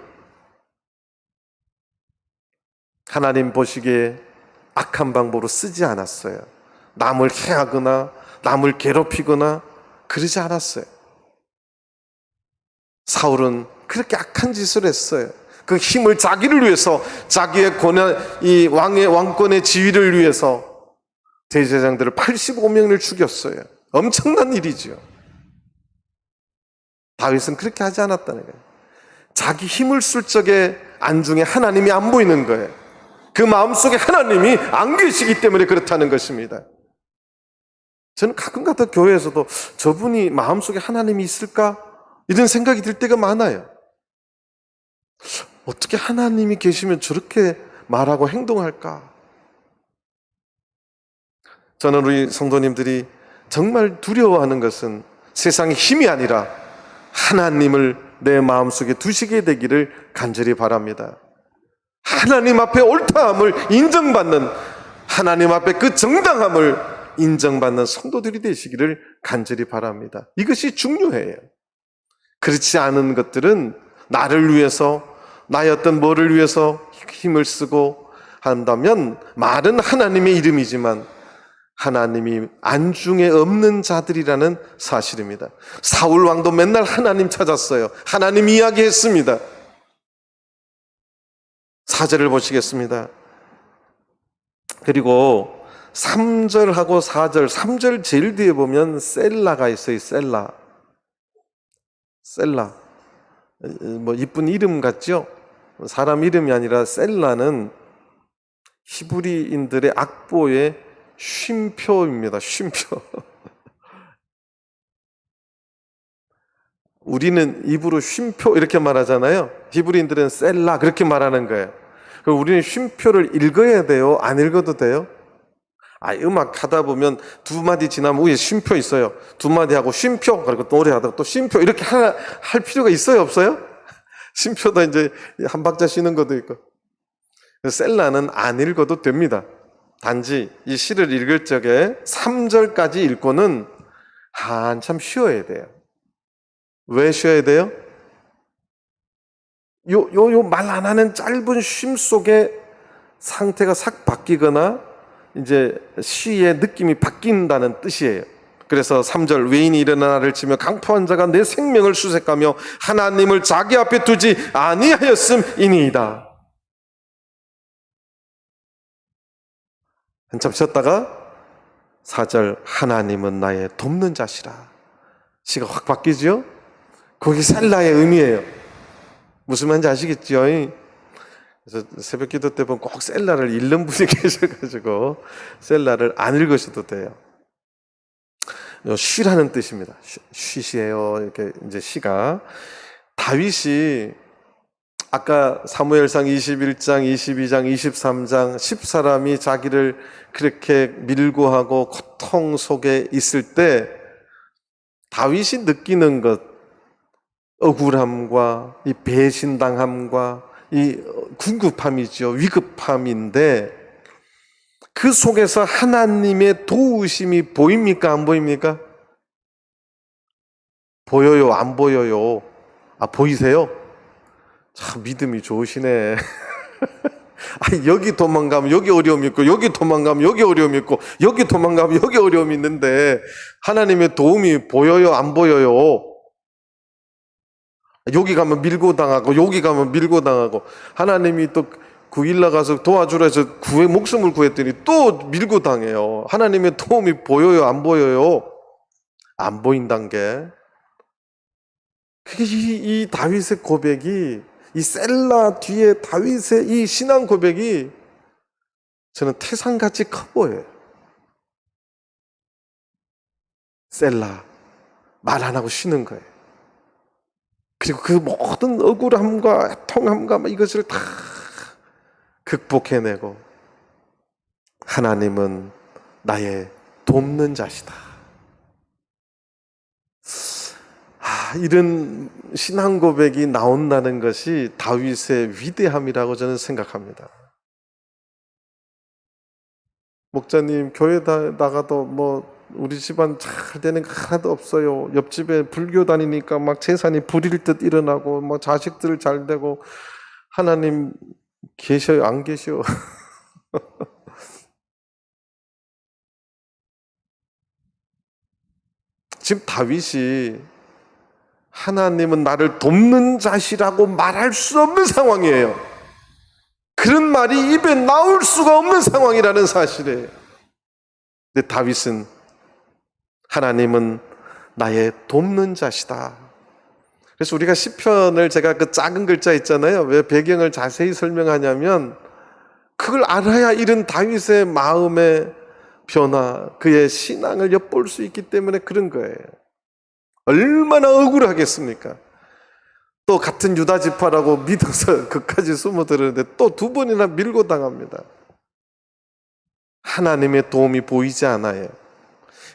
하나님 보시기에 악한 방법으로 쓰지 않았어요. 남을 해하거나 남을 괴롭히거나 그러지 않았어요. 사울은 그렇게 악한 짓을 했어요. 그 힘을 자기를 위해서, 자기의 권한, 이 왕의 왕권의 지위를 위해서 대제사장들을 85명을 죽였어요. 엄청난 일이죠. 다윗은 그렇게 하지 않았다는 거예요. 자기 힘을 쓸 적에 안중에 하나님이 안 보이는 거예요. 그 마음속에 하나님이 안 계시기 때문에 그렇다는 것입니다. 저는 가끔가다 교회에서도 저분이 마음속에 하나님이 있을까? 이런 생각이 들 때가 많아요. 어떻게 하나님이 계시면 저렇게 말하고 행동할까? 저는 우리 성도님들이 정말 두려워하는 것은 세상의 힘이 아니라 하나님을 내 마음속에 두시게 되기를 간절히 바랍니다. 하나님 앞에 옳다함을 인정받는, 하나님 앞에 그 정당함을 인정받는 성도들이 되시기를 간절히 바랍니다. 이것이 중요해요. 그렇지 않은 것들은 나를 위해서, 나의 어떤 뭐를 위해서 힘을 쓰고 한다면 말은 하나님의 이름이지만 하나님이 안중에 없는 자들이라는 사실입니다. 사울 왕도 맨날 하나님 찾았어요. 하나님 이야기했습니다. 4절을 보시겠습니다. 그리고 3절하고 4절, 3절 제일 뒤에 보면 셀라가 있어요. 셀라. 뭐 이쁜 이름 같죠? 사람 이름이 아니라 셀라는 히브리인들의 악보의 쉼표입니다. 쉼표. 우리는 입으로 쉼표 이렇게 말하잖아요. 히브리인들은 셀라 그렇게 말하는 거예요. 그럼 우리는 쉼표를 읽어야 돼요? 안 읽어도 돼요? 음악 하다 보면 두 마디 지나면 위에 쉼표 있어요. 두 마디 하고 쉼표, 그리고 또 노래하다가 또 쉼표 이렇게 할 필요가 있어요? 없어요? 쉼표도 이제 한 박자 쉬는 것도 있고. 셀라는 안 읽어도 됩니다. 단지 이 시를 읽을 적에 3절까지 읽고는 한참 쉬어야 돼요. 왜 쉬어야 돼요? 요 말 안 하는 짧은 쉼 속에 상태가 싹 바뀌거나 이제 시의 느낌이 바뀐다는 뜻이에요. 그래서 3절 외인이 일어나 나를 치며 강포한 자가 내 생명을 수색하며 하나님을 자기 앞에 두지 아니하였음이니이다. 한참 쉬었다가 4절 하나님은 나의 돕는 자시라. 시가 확 바뀌죠? 거기 셀라의 의미예요. 무슨 말인지 아시겠죠? 그래서 새벽 기도 때 보면 꼭 셀라를 읽는 분이 계셔가지고 셀라를 안 읽으셔도 돼요. 쉬라는 뜻입니다. 쉬시에요. 이렇게 이제 시가. 다윗이 아까 사무엘상 21장, 22장, 23장 10사람이 자기를 그렇게 밀고 하고 고통 속에 있을 때 다윗이 느끼는 것, 억울함과 이 배신당함과 이 궁급함이죠. 위급함인데 그 속에서 하나님의 도우심이 보입니까? 안 보입니까? 보여요, 안 보여요? 아, 보이세요? 참 믿음이 좋으시네. 아니, 여기 도망가면 여기 어려움이 있고, 여기 도망가면 여기 어려움이 있고, 여기 도망가면 여기 어려움이 있는데 하나님의 도움이 보여요, 안 보여요? 여기 가면 밀고 당하고, 여기 가면 밀고 당하고, 하나님이 또 구일라 가서 도와주라 해서 목숨을 구했더니 또 밀고 당해요. 하나님의 도움이 보여요, 안 보여요? 안 보인단 게. 그게 이 다윗의 고백이, 이 셀라 뒤에 다윗의 이 신앙 고백이 저는 태산같이 커 보여요. 셀라, 말 안 하고 쉬는 거예요. 그리고 그 모든 억울함과 애통함과 이것을 다 극복해내고, 하나님은 나의 돕는 자시다. 이런 신앙 고백이 나온다는 것이 다윗의 위대함이라고 저는 생각합니다. 목사님, 교회 나가도 우리 집안 잘 되는 거 하나도 없어요. 옆집에 불교 다니니까 막 재산이 부릴 듯 일어나고, 자식들 잘 되고. 하나님 계셔요, 안 계셔? 지금 다윗이 하나님은 나를 돕는 자시라고 말할 수 없는 상황이에요. 그런 말이 입에 나올 수가 없는 상황이라는 사실이에요. 근데 다윗은 하나님은 나의 돕는 자시다. 그래서 우리가 시편을, 제가 그 작은 글자 있잖아요. 왜 배경을 자세히 설명하냐면 그걸 알아야 이런 다윗의 마음의 변화, 그의 신앙을 엿볼 수 있기 때문에 그런 거예요. 얼마나 억울하겠습니까? 또 같은 유다 지파라고 믿어서 그까지 숨어들었는데 또 두 번이나 밀고 당합니다. 하나님의 도움이 보이지 않아요.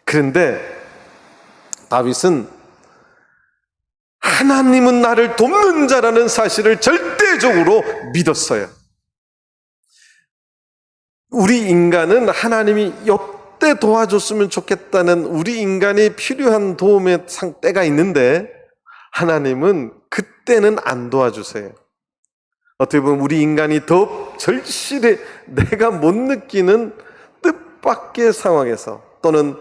그런데 다윗은 하나님은 나를 돕는 자라는 사실을 절대적으로 믿었어요. 우리 인간은 하나님이 이때 도와줬으면 좋겠다는 우리 인간이 필요한 도움의 때가 있는데 하나님은 그때는 안 도와주세요. 어떻게 보면 우리 인간이 더 절실해 내가 못 느끼는 뜻밖의 상황에서 또는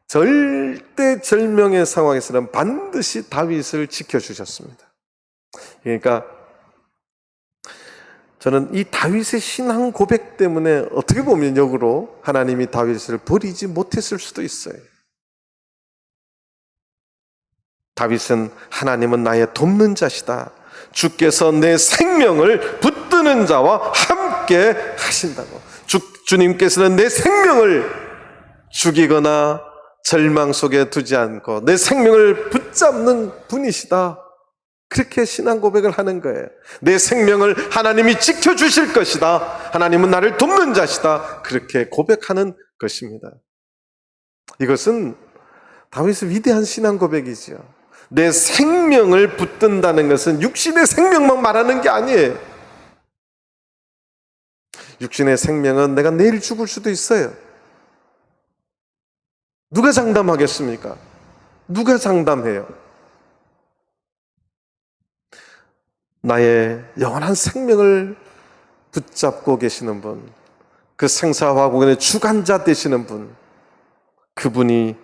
절대절명의 상황에서는 반드시 다윗을 지켜주셨습니다. 그러니까 저는 이 다윗의 신앙 고백 때문에 어떻게 보면 역으로 하나님이 다윗을 버리지 못했을 수도 있어요. 다윗은 하나님은 나의 돕는 자시다. 주께서 내 생명을 붙드는 자와 함께 하신다고. 주님께서는 내 생명을 죽이거나 절망 속에 두지 않고 내 생명을 붙잡는 분이시다. 그렇게 신앙 고백을 하는 거예요. 내 생명을 하나님이 지켜주실 것이다. 하나님은 나를 돕는 자시다. 그렇게 고백하는 것입니다. 이것은 다윗의 위대한 신앙 고백이죠. 내 생명을 붙든다는 것은 육신의 생명만 말하는 게 아니에요. 육신의 생명은 내가 내일 죽을 수도 있어요. 누가 장담하겠습니까? 누가 장담해요? 나의 영원한 생명을 붙잡고 계시는 분, 그 생사화복의 주관자 되시는 분, 그분이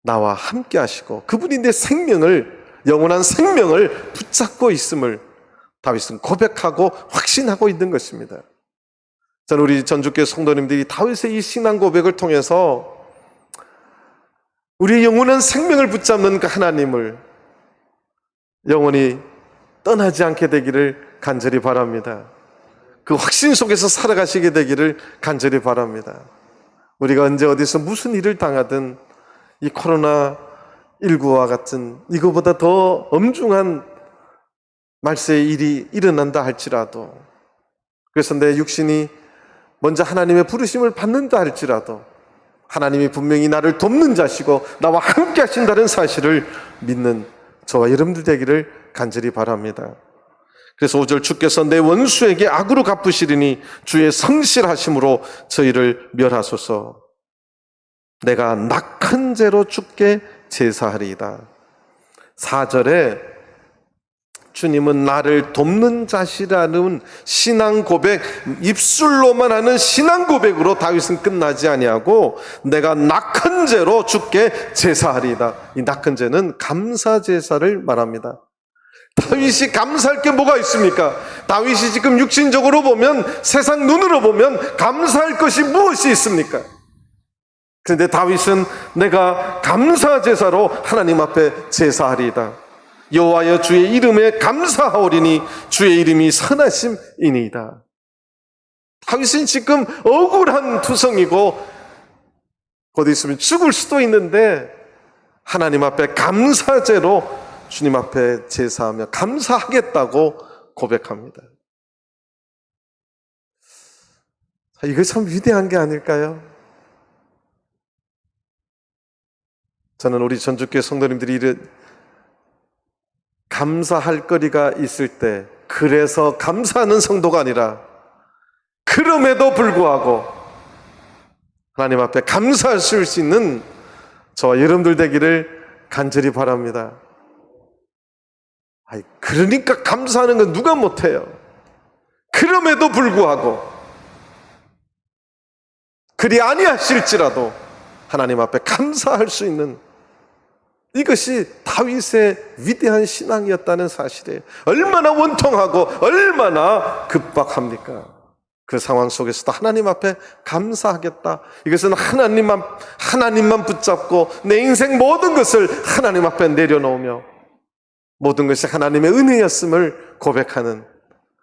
나와 함께 하시고 그분이 내 생명을, 영원한 생명을 붙잡고 있음을 다윗은 고백하고 확신하고 있는 것입니다. 저는 우리 전주교회 성도님들이 다윗의 이 신앙 고백을 통해서 우리의 영원한 생명을 붙잡는 그 하나님을 영원히 떠나지 않게 되기를 간절히 바랍니다. 그 확신 속에서 살아가시게 되기를 간절히 바랍니다. 우리가 언제 어디서 무슨 일을 당하든 이 코로나19와 같은 이거보다 더 엄중한 말세의 일이 일어난다 할지라도, 그래서 내 육신이 먼저 하나님의 부르심을 받는다 할지라도 하나님이 분명히 나를 돕는 자시고 나와 함께 하신다는 사실을 믿는 저와 여러분들 되기를 간절히 바랍니다. 그래서 5절, 주께서 내 원수에게 악으로 갚으시리니 주의 성실하심으로 저희를 멸하소서. 내가 낙한 죄로 주께 제사하리이다. 4절에 주님은 나를 돕는 자시라는 신앙 고백, 입술로만 하는 신앙 고백으로 다윗은 끝나지 아니하고 내가 낙헌 죄로 주께 제사하리이다. 이 낙헌 죄는 감사 제사를 말합니다. 다윗이 감사할 게 뭐가 있습니까? 다윗이 지금 육신적으로 보면, 세상 눈으로 보면 감사할 것이 무엇이 있습니까? 그런데 다윗은 내가 감사 제사로 하나님 앞에 제사하리이다. 여호와여 주의 이름에 감사하오리니 주의 이름이 선하심이니이다. 다윗은 지금 억울한 투성이고 곧 있으면 죽을 수도 있는데 하나님 앞에 감사제로 주님 앞에 제사하며 감사하겠다고 고백합니다. 이거 참 위대한 게 아닐까요? 저는 우리 전주교회 성도님들이 감사할 거리가 있을 때, 그래서 감사하는 성도가 아니라 그럼에도 불구하고 하나님 앞에 감사할 수 있는 저와 여러분들 되기를 간절히 바랍니다. 그러니까 감사하는 건 누가 못해요? 그럼에도 불구하고 그리 아니하실지라도 하나님 앞에 감사할 수 있는, 이것이 다윗의 위대한 신앙이었다는 사실이에요. 얼마나 원통하고 얼마나 급박합니까? 그 상황 속에서도 하나님 앞에 감사하겠다. 이것은 하나님만 붙잡고 내 인생 모든 것을 하나님 앞에 내려놓으며 모든 것이 하나님의 은혜였음을 고백하는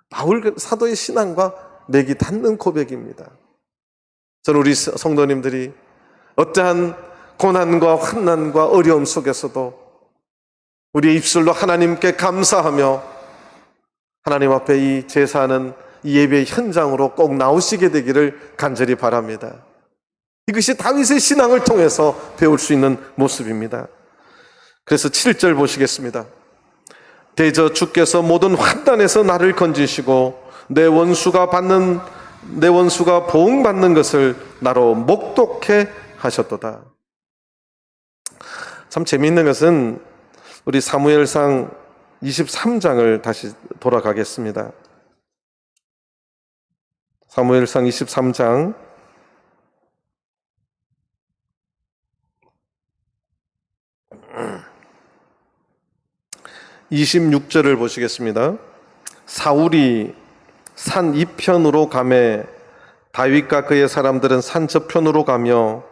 바울 사도의 신앙과 맥이 닿는 고백입니다. 저는 우리 성도님들이 어떠한 고난과 환난과 어려움 속에서도 우리의 입술로 하나님께 감사하며 하나님 앞에 이 제사하는 이 예배의 현장으로 꼭 나오시게 되기를 간절히 바랍니다. 이것이 다윗의 신앙을 통해서 배울 수 있는 모습입니다. 그래서 7절 보시겠습니다. 대저 주께서 모든 환난에서 나를 건지시고 내 원수가 보응받는 것을 나로 목독해 하셨도다. 참 재미있는 것은 우리 사무엘상 23장을 다시 돌아가겠습니다. 사무엘상 23장 26절을 보시겠습니다. 사울이 산 이편으로 가매 다윗과 그의 사람들은 산 저편으로 가며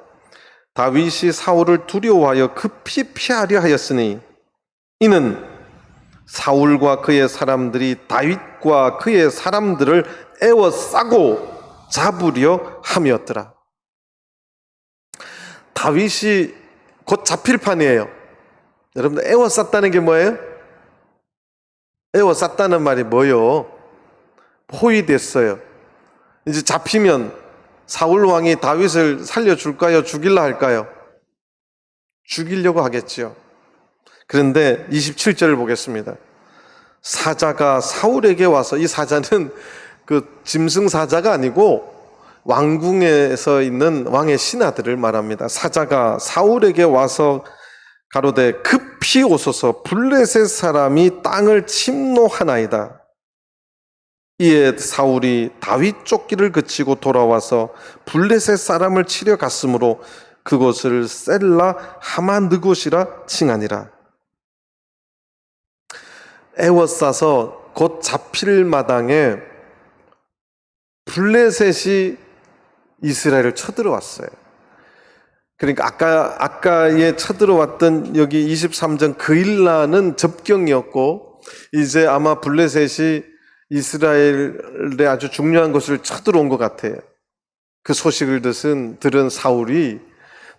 다윗이 사울을 두려워하여 급히 피하려 하였으니 이는 사울과 그의 사람들이 다윗과 그의 사람들을 에워싸고 잡으려 함이었더라. 다윗이 곧 잡힐 판이에요. 여러분들, 에워쌌다는 게 뭐예요? 에워쌌다는 말이 뭐예요? 포위됐어요. 이제 잡히면 사울 왕이 다윗을 살려줄까요? 죽일라 할까요? 죽이려고 하겠죠. 그런데 27절을 보겠습니다. 사자가 사울에게 와서, 이 사자는 그 짐승 사자가 아니고 왕궁에서 있는 왕의 신하들을 말합니다. 사자가 사울에게 와서 가로되 급히 오소서, 블레셋 사람이 땅을 침노하나이다. 이에 사울이 다윗 쫓기를 그치고 돌아와서 블레셋 사람을 치려 갔으므로 그곳을 셀라 하마느곳이라 칭하니라. 에워싸서 곧 잡힐 마당에 블레셋이 이스라엘을 쳐들어왔어요. 그러니까 아까에 쳐들어왔던 여기 23장 그일라는 접경이었고, 이제 아마 블레셋이 이스라엘의 아주 중요한 것을 쳐들어온 것 같아요. 그 소식을 들은 사울이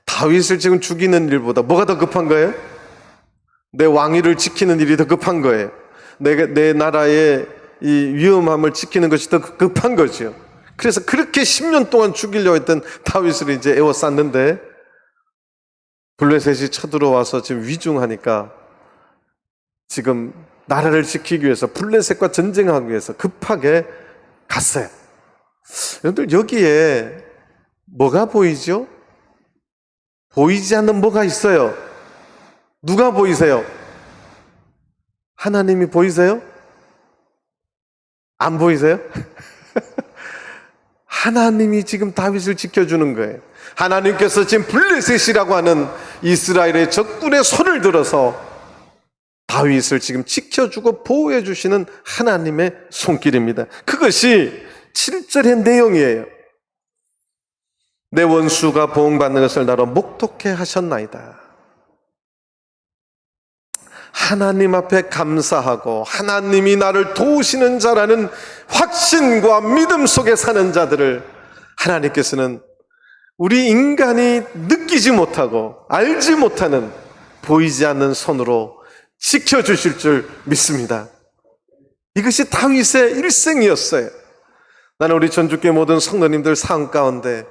다윗을 지금 죽이는 일보다 뭐가 더 급한 거예요? 내 왕위를 지키는 일이 더 급한 거예요. 내 나라의 이 위험함을 지키는 것이 더 급한 거죠. 그래서 그렇게 10년 동안 죽이려고 했던 다윗을 이제 에워쌌는데 블레셋이 쳐들어와서 지금 위중하니까 지금 나라를 지키기 위해서 블레셋과 전쟁하기 위해서 급하게 갔어요. 여러분들, 여기에 뭐가 보이죠? 보이지 않는 뭐가 있어요. 누가 보이세요? 하나님이 보이세요? 안 보이세요? 하나님이 지금 다윗을 지켜주는 거예요. 하나님께서 지금 블레셋이라고 하는 이스라엘의 적군의 손을 들어서 다윗을 지금 지켜주고 보호해 주시는 하나님의 손길입니다. 그것이 7절의 내용이에요. 내 원수가 보응받는 것을 나로 목독해 하셨나이다. 하나님 앞에 감사하고 하나님이 나를 도우시는 자라는 확신과 믿음 속에 사는 자들을 하나님께서는 우리 인간이 느끼지 못하고 알지 못하는 보이지 않는 손으로 지켜주실 줄 믿습니다. 이것이 다윗의 일생이었어요. 나는 우리 전주교회 모든 성도님들 삶 가운데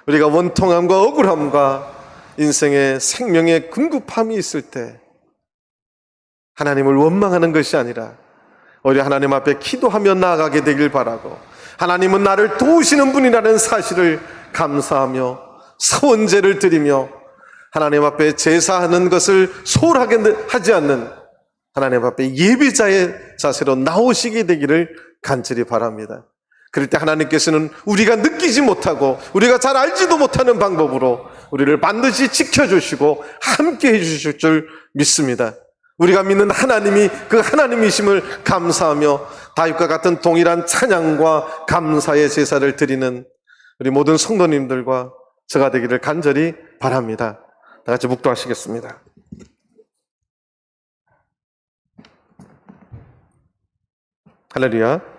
우리가 원통함과 억울함과 인생의 생명의 궁극함이 있을 때 하나님을 원망하는 것이 아니라 오히려 하나님 앞에 기도하며 나아가게 되길 바라고, 하나님은 나를 도우시는 분이라는 사실을 감사하며 서원제를 드리며 하나님 앞에 제사하는 것을 소홀하게 하지 않는 하나님 앞에 예배자의 자세로 나오시게 되기를 간절히 바랍니다. 그럴 때 하나님께서는 우리가 느끼지 못하고 우리가 잘 알지도 못하는 방법으로 우리를 반드시 지켜주시고 함께 해주실 줄 믿습니다. 우리가 믿는 하나님이 그 하나님이심을 감사하며 다윗과 같은 동일한 찬양과 감사의 제사를 드리는 우리 모든 성도님들과 저가 되기를 간절히 바랍니다. 다 같이 묵도하시겠습니다. 할렐루야.